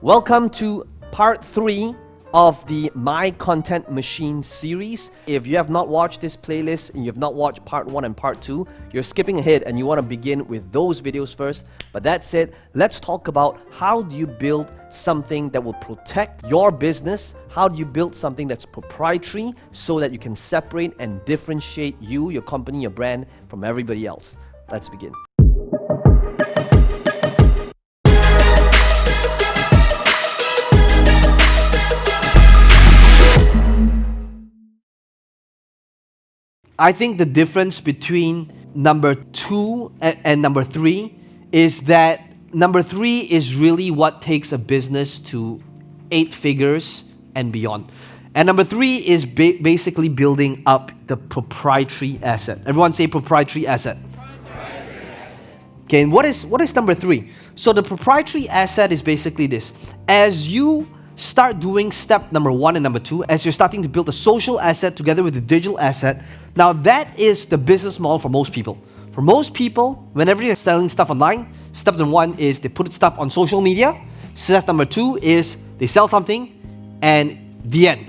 Welcome to part 3 of the My Content Machine series. If you have not watched this playlist and you have not watched part 1 and part 2, you're skipping ahead and you want to begin with those videos first. But that said, let's talk about how do you build something that will protect your business. How do you build something that's proprietary so that you can separate and differentiate you, your company, your brand from everybody else. Let's begin. I think the difference between number 2 and number 3 is that number 3 is really what takes a business to 8 figures and beyond. And number 3 is basically building up the proprietary asset. Everyone say proprietary asset. Okay, and what is number 3? So the proprietary asset is basically this. As you start doing step number 1 and number 2, as you're starting to build a social asset together with the digital asset, now that is the business model for most people. For most people, whenever you're selling stuff online, step number 1 is they put stuff on social media. Step number 2 is they sell something and the end,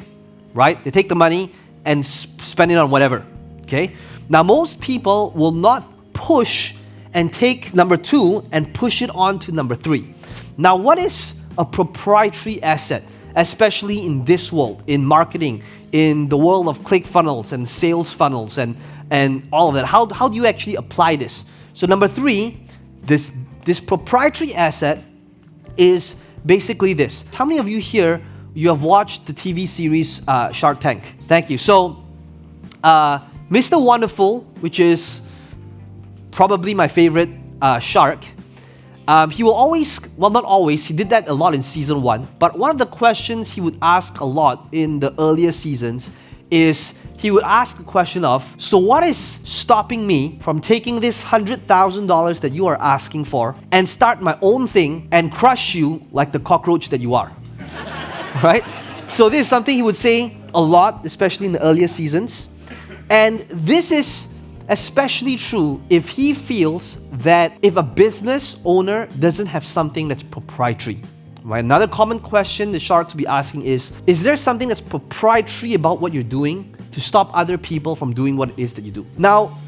right? They take the money and spend it on whatever, okay? Now most people will not push and take number 2 and push it on to number 3. Now what is a proprietary asset, especially in this world, in marketing, in the world of ClickFunnels and sales funnels and all of that? How do you actually apply this? So number 3, this proprietary asset is basically this. How many of you here, you have watched the TV series Shark Tank? Thank you. So Mr. Wonderful, which is probably my favorite shark, he will always, well not always, he did that a lot in season 1, but one of the questions he would ask a lot in the earlier seasons is he would ask the question of, so what is stopping me from taking this $100,000 that you are asking for and start my own thing and crush you like the cockroach that you are? Right? So this is something he would say a lot, especially in the earlier seasons. And this is especially true if he feels that if a business owner doesn't have something that's proprietary. Right? Another common question the sharks will be asking is there something that's proprietary about what you're doing to stop other people from doing what it is that you do? Now,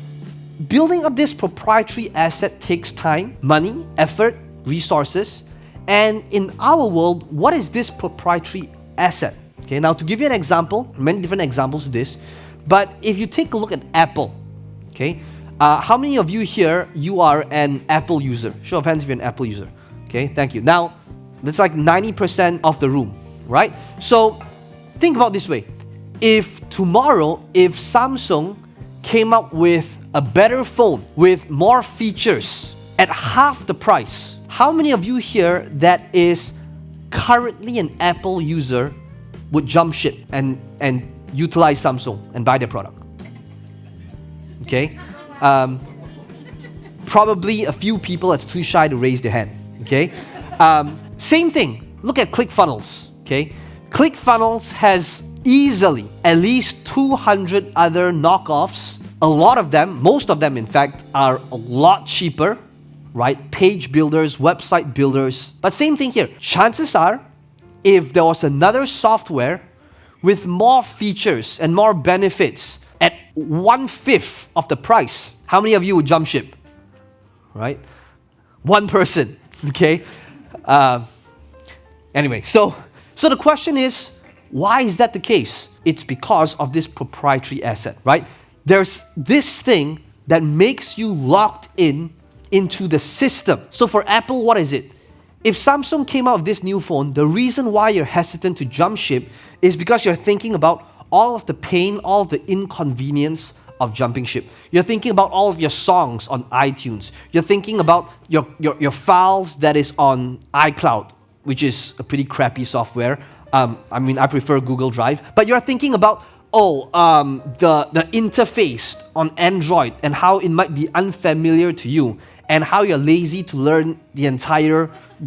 building up this proprietary asset takes time, money, effort, resources. And in our world, what is this proprietary asset? Okay, now to give you an example, many different examples to this, but if you take a look at Apple, okay, how many of you here, you are an Apple user? Show of hands if you're an Apple user. Okay, thank you. Now, that's like 90% of the room, right? So, think about this way. If tomorrow, if Samsung came up with a better phone with more features at half the price, how many of you here that is currently an Apple user would jump ship and utilize Samsung and buy their product? Okay, probably a few people that's too shy to raise their hand. Okay, same thing. Look at ClickFunnels. Okay, ClickFunnels has easily at least 200 other knockoffs. A lot of them, most of them in fact, are a lot cheaper, right? Page builders, website builders. But same thing here. Chances are, if there was another software with more features and more benefits at 1/5 of the price, how many of you would jump ship? Right? One person. Okay? Anyway, so the question is, why is that the case? It's because of this proprietary asset, right? There's this thing that makes you locked into the system. So for Apple, what is it? If Samsung came out with this new phone, the reason why you're hesitant to jump ship is because you're thinking about all of the pain, all of the inconvenience of jumping ship. You're thinking about all of your songs on iTunes. You're thinking about your files that is on iCloud, which is a pretty crappy software. I mean, I prefer Google Drive. But you're thinking about, the interface on Android and how it might be unfamiliar to you and how you're lazy to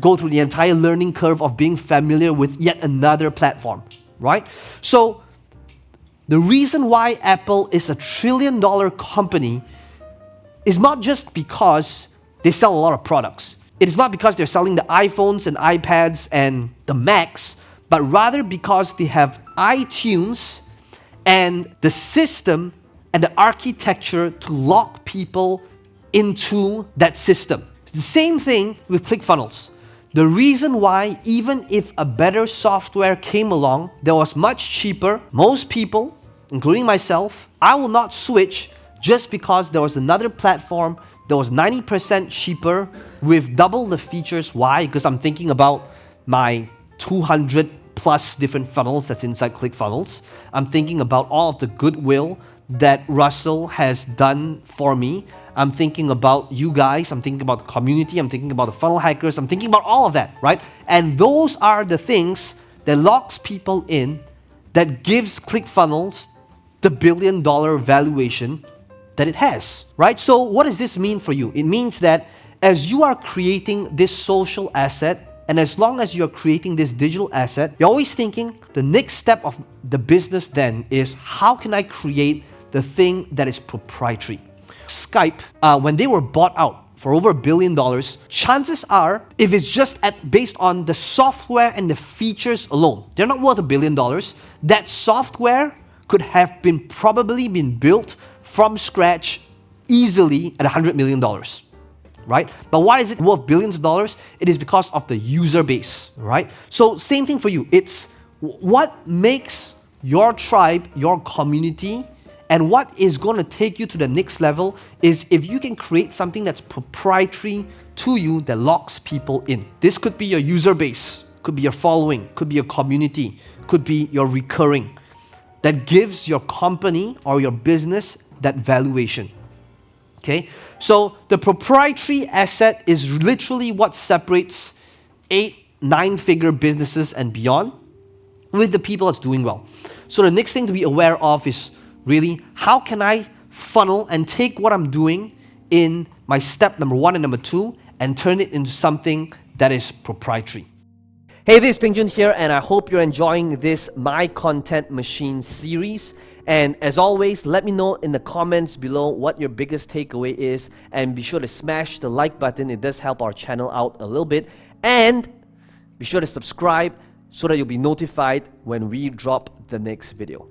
go through the entire learning curve of being familiar with yet another platform, right? So, the reason why Apple is a $1 trillion company is not just because they sell a lot of products. It is not because they're selling the iPhones and iPads and the Macs, but rather because they have iTunes and the system and the architecture to lock people into that system. The same thing with ClickFunnels. The reason why, even if a better software came along that was much cheaper, most people, including myself, I will not switch just because there was another platform that was 90% cheaper with double the features. Why? Because I'm thinking about my 200 plus different funnels that's inside ClickFunnels. I'm thinking about all of the goodwill that Russell has done for me. I'm thinking about you guys, I'm thinking about the community, I'm thinking about the funnel hackers, I'm thinking about all of that, right? And those are the things that locks people in, that gives ClickFunnels the $1 billion valuation that it has, right? So what does this mean for you? It means that as you are creating this social asset, and as long as you're creating this digital asset, you're always thinking the next step of the business then is, how can I create the thing that is proprietary? Skype, when they were bought out for over $1 billion, chances are, if it's just based on the software and the features alone, they're not worth $1 billion. That software could have probably been built from scratch easily at $100 million, right? But why is it worth billions of dollars? It is because of the user base, right? So same thing for you. It's what makes your tribe, your community, and what is going to take you to the next level is if you can create something that's proprietary to you that locks people in. This could be your user base, could be your following, could be your community, could be your recurring, that gives your company or your business that valuation. Okay? So the proprietary asset is literally what separates 8-9-figure businesses and beyond with the people that's doing well. So the next thing to be aware of is really, how can I funnel and take what I'm doing in my step number 1 and number 2 and turn it into something that is proprietary. Hey, this is Peng Joon here, and I hope you're enjoying this My Content Machine series. And as always, let me know in the comments below what your biggest takeaway is, and be sure to smash the like button. It does help our channel out a little bit. And be sure to subscribe so that you'll be notified when we drop the next video.